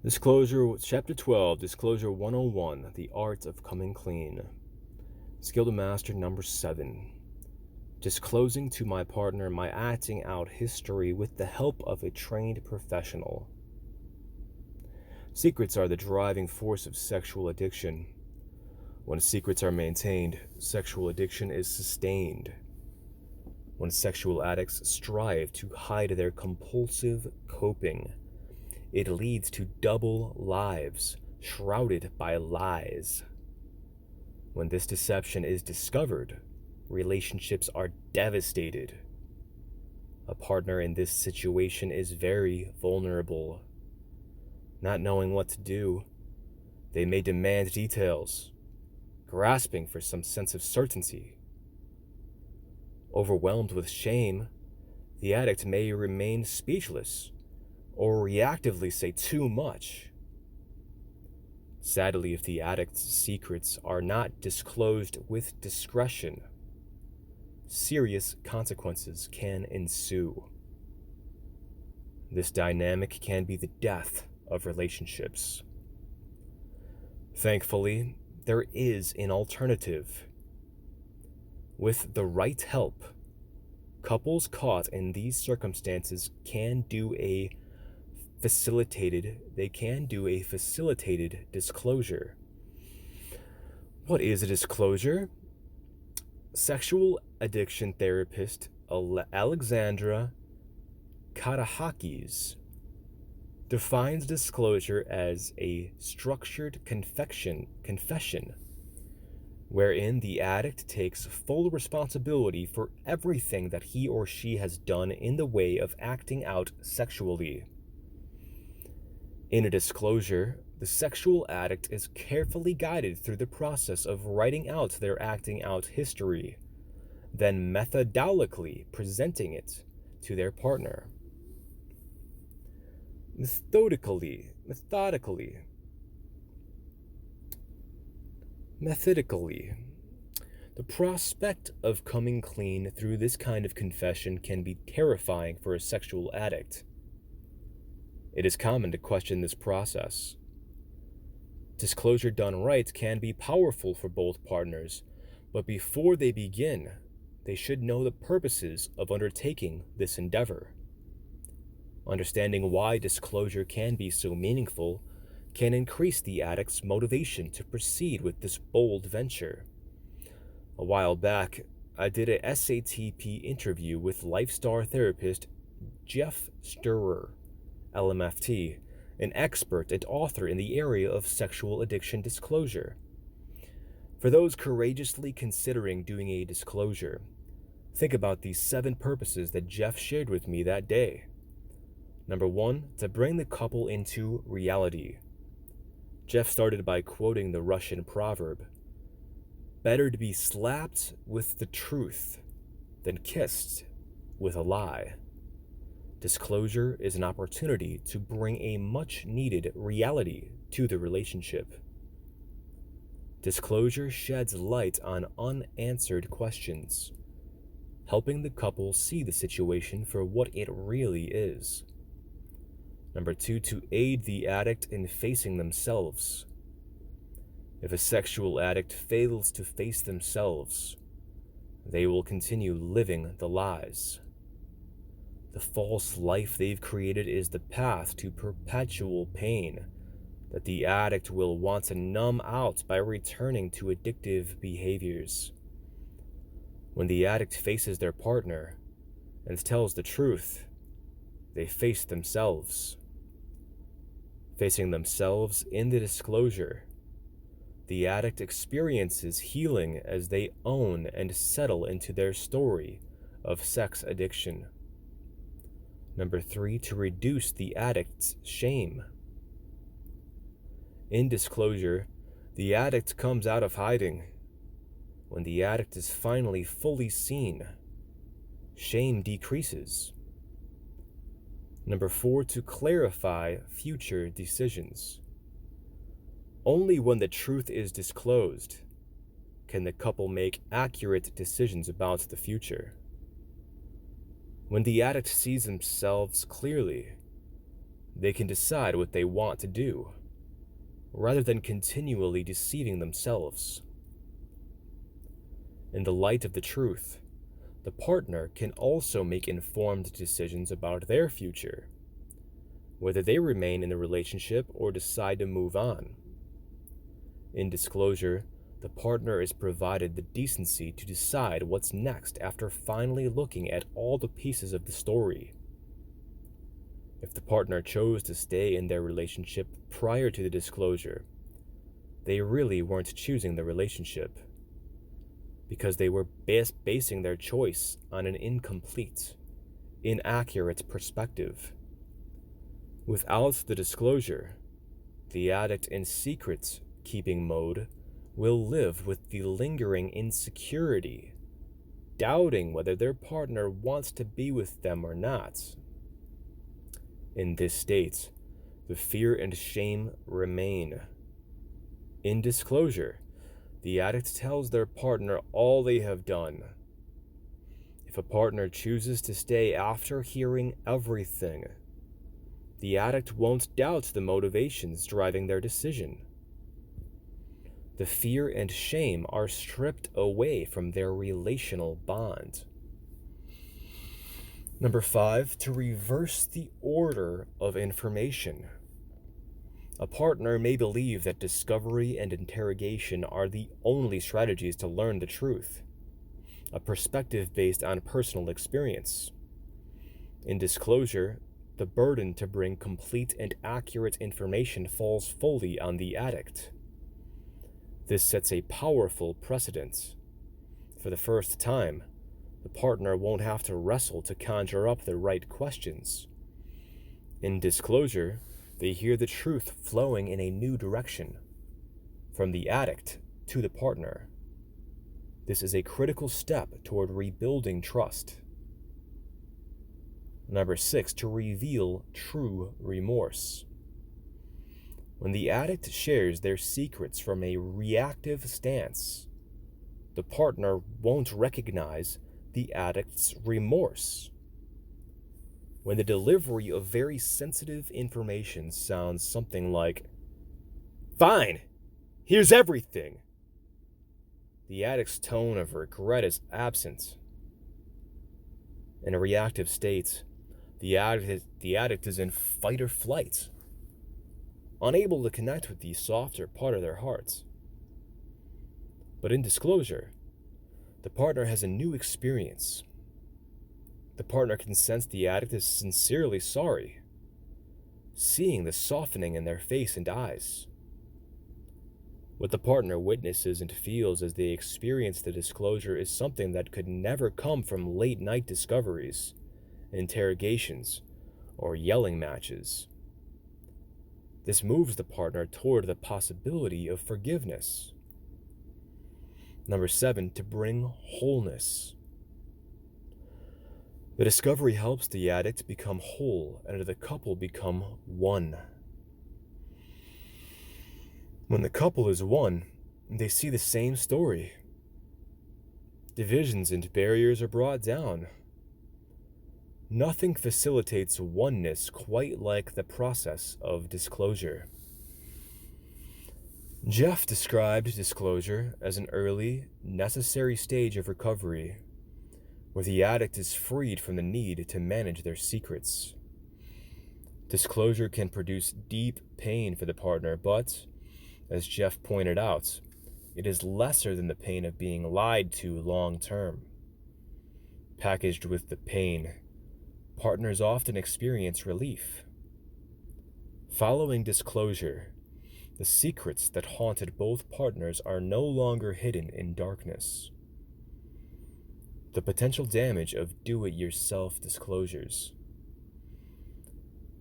Disclosure, Chapter 12, Disclosure 101, The Art of Coming Clean. Skill to Master number 7. Disclosing to my partner my acting out history with the help of a trained professional. Secrets are the driving force of sexual addiction. When secrets are maintained, sexual addiction is sustained. When sexual addicts strive to hide their compulsive coping, it leads to double lives shrouded by lies. When this deception is discovered, relationships are devastated. A partner in this situation is very vulnerable. Not knowing what to do, they may demand details, grasping for some sense of certainty. Overwhelmed with shame, the addict may remain speechless or reactively say too much. Sadly, if the addict's secrets are not disclosed with discretion, serious consequences can ensue. This dynamic can be the death of relationships. Thankfully, there is an alternative. With the right help, couples caught in these circumstances can do a facilitated disclosure. What is a disclosure? Sexual addiction therapist Alexandra Katahakis defines disclosure as a structured confession wherein the addict takes full responsibility for everything that he or she has done in the way of acting out sexually. In a disclosure, the sexual addict is carefully guided through the process of writing out their acting out history, then methodically presenting it to their partner. Methodically, the prospect of coming clean through this kind of confession can be terrifying for a sexual addict. It is common to question this process. Disclosure done right can be powerful for both partners, but before they begin, they should know the purposes of undertaking this endeavor. Understanding why disclosure can be so meaningful can increase the addict's motivation to proceed with this bold venture. A while back, I did a SATP interview with Lifestar therapist Jeff Sturrer, LMFT, an expert and author in the area of sexual addiction disclosure. For those courageously considering doing a disclosure, think about these 7 purposes that Jeff shared with me that day. Number 1, to bring the couple into reality. Jeff started by quoting the Russian proverb, "Better to be slapped with the truth than kissed with a lie." Disclosure is an opportunity to bring a much-needed reality to the relationship. Disclosure sheds light on unanswered questions, helping the couple see the situation for what it really is. Number 2, to aid the addict in facing themselves. If a sexual addict fails to face themselves, they will continue living the lies. The false life they've created is the path to perpetual pain that the addict will want to numb out by returning to addictive behaviors. When the addict faces their partner and tells the truth, they face themselves. Facing themselves in the disclosure, the addict experiences healing as they own and settle into their story of sex addiction. Number 3, to reduce the addict's shame. In disclosure, the addict comes out of hiding. When the addict is finally fully seen, shame decreases. Number 4, to clarify future decisions. Only when the truth is disclosed can the couple make accurate decisions about the future. When the addict sees themselves clearly, they can decide what they want to do, rather than continually deceiving themselves. In the light of the truth, the partner can also make informed decisions about their future, whether they remain in the relationship or decide to move on. In disclosure, the partner is provided the decency to decide what's next after finally looking at all the pieces of the story. If the partner chose to stay in their relationship prior to the disclosure, they really weren't choosing the relationship, because they were basing their choice on an incomplete, inaccurate perspective. Without the disclosure, the addict in secret-keeping mode will live with the lingering insecurity, doubting whether their partner wants to be with them or not. In this state, the fear and shame remain. In disclosure, the addict tells their partner all they have done. If a partner chooses to stay after hearing everything, the addict won't doubt the motivations driving their decision. The fear and shame are stripped away from their relational bond. Number 5, to reverse the order of information. A partner may believe that discovery and interrogation are the only strategies to learn the truth, a perspective based on personal experience. In disclosure, the burden to bring complete and accurate information falls fully on the addict. This sets a powerful precedent. For the first time, the partner won't have to wrestle to conjure up the right questions. In disclosure, they hear the truth flowing in a new direction, from the addict to the partner. This is a critical step toward rebuilding trust. Number 6, to reveal true remorse. When the addict shares their secrets from a reactive stance, the partner won't recognize the addict's remorse. When the delivery of very sensitive information sounds something like, "Fine, here's everything," the addict's tone of regret is absent. In a reactive state, the addict is in fight or flight, unable to connect with the softer part of their hearts. But in disclosure, the partner has a new experience. The partner can sense the addict is sincerely sorry, seeing the softening in their face and eyes. What the partner witnesses and feels as they experience the disclosure is something that could never come from late-night discoveries, interrogations, or yelling matches. This moves the partner toward the possibility of forgiveness. Number 7, to bring wholeness. The discovery helps the addict become whole and the couple become one. When the couple is one, they see the same story. Divisions and barriers are brought down. Nothing facilitates oneness quite like the process of disclosure. Jeff described disclosure as an early, necessary stage of recovery, where the addict is freed from the need to manage their secrets. Disclosure can produce deep pain for the partner, but, as Jeff pointed out, it is lesser than the pain of being lied to long-term. Packaged with the pain, partners often experience relief. Following disclosure, the secrets that haunted both partners are no longer hidden in darkness. The potential damage of do-it-yourself disclosures.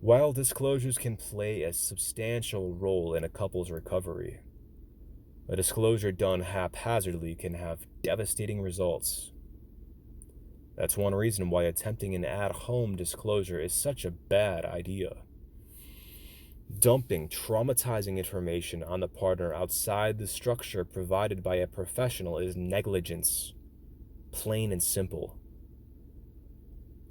While disclosures can play a substantial role in a couple's recovery, a disclosure done haphazardly can have devastating results. That's one reason why attempting an at-home disclosure is such a bad idea. Dumping traumatizing information on the partner outside the structure provided by a professional is negligence, plain and simple.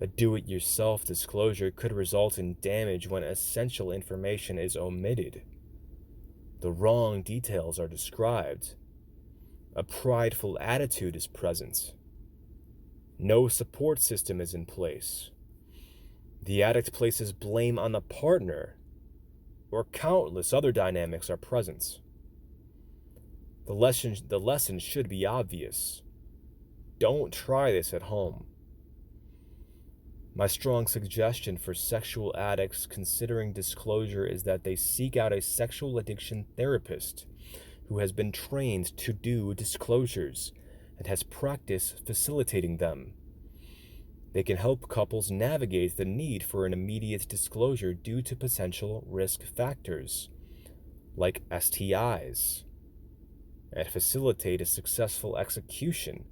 A do-it-yourself disclosure could result in damage when essential information is omitted. The wrong details are described. A prideful attitude is present. No support system is in place. The addict places blame on the partner, or countless other dynamics are present. The lesson should be obvious. Don't try this at home. My strong suggestion for sexual addicts considering disclosure is that they seek out a sexual addiction therapist who has been trained to do disclosures and has practice facilitating them. They can help couples navigate the need for an immediate disclosure due to potential risk factors, like STIs, and facilitate a successful execution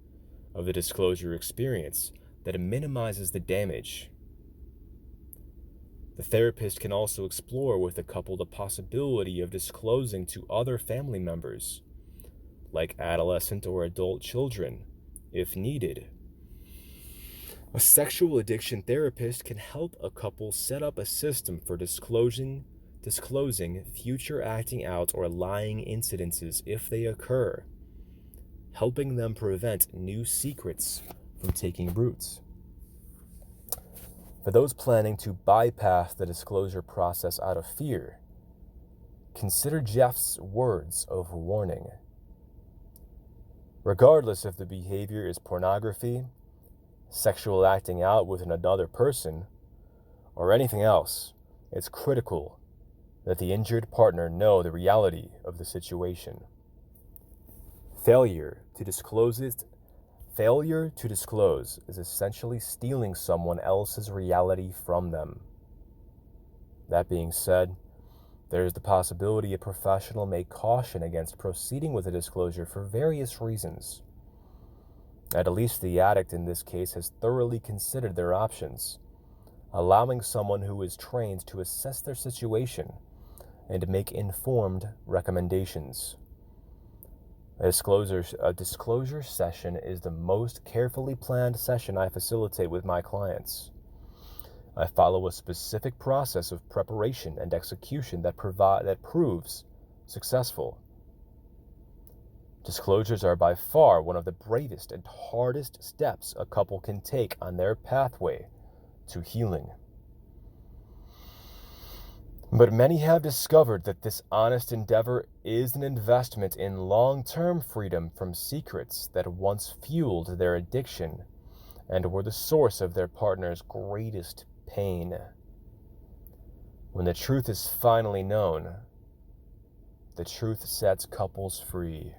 of the disclosure experience that minimizes the damage. The therapist can also explore with the couple the possibility of disclosing to other family members, like adolescent or adult children, if needed. A sexual addiction therapist can help a couple set up a system for disclosing future acting out or lying incidences if they occur, helping them prevent new secrets from taking root. For those planning to bypass the disclosure process out of fear, consider Jeff's words of warning. Regardless if the behavior is pornography, sexual acting out with another person, or anything else, it's critical that the injured partner know the reality of the situation. Failure to disclose is essentially stealing someone else's reality from them. That being said, there is the possibility a professional may caution against proceeding with a disclosure for various reasons. At least the addict in this case has thoroughly considered their options, allowing someone who is trained to assess their situation and make informed recommendations. A disclosure session is the most carefully planned session I facilitate with my clients. I follow a specific process of preparation and execution that proves successful. Disclosures are by far one of the bravest and hardest steps a couple can take on their pathway to healing. But many have discovered that this honest endeavor is an investment in long-term freedom from secrets that once fueled their addiction and were the source of their partner's greatest pain. When the truth is finally known, the truth sets couples free.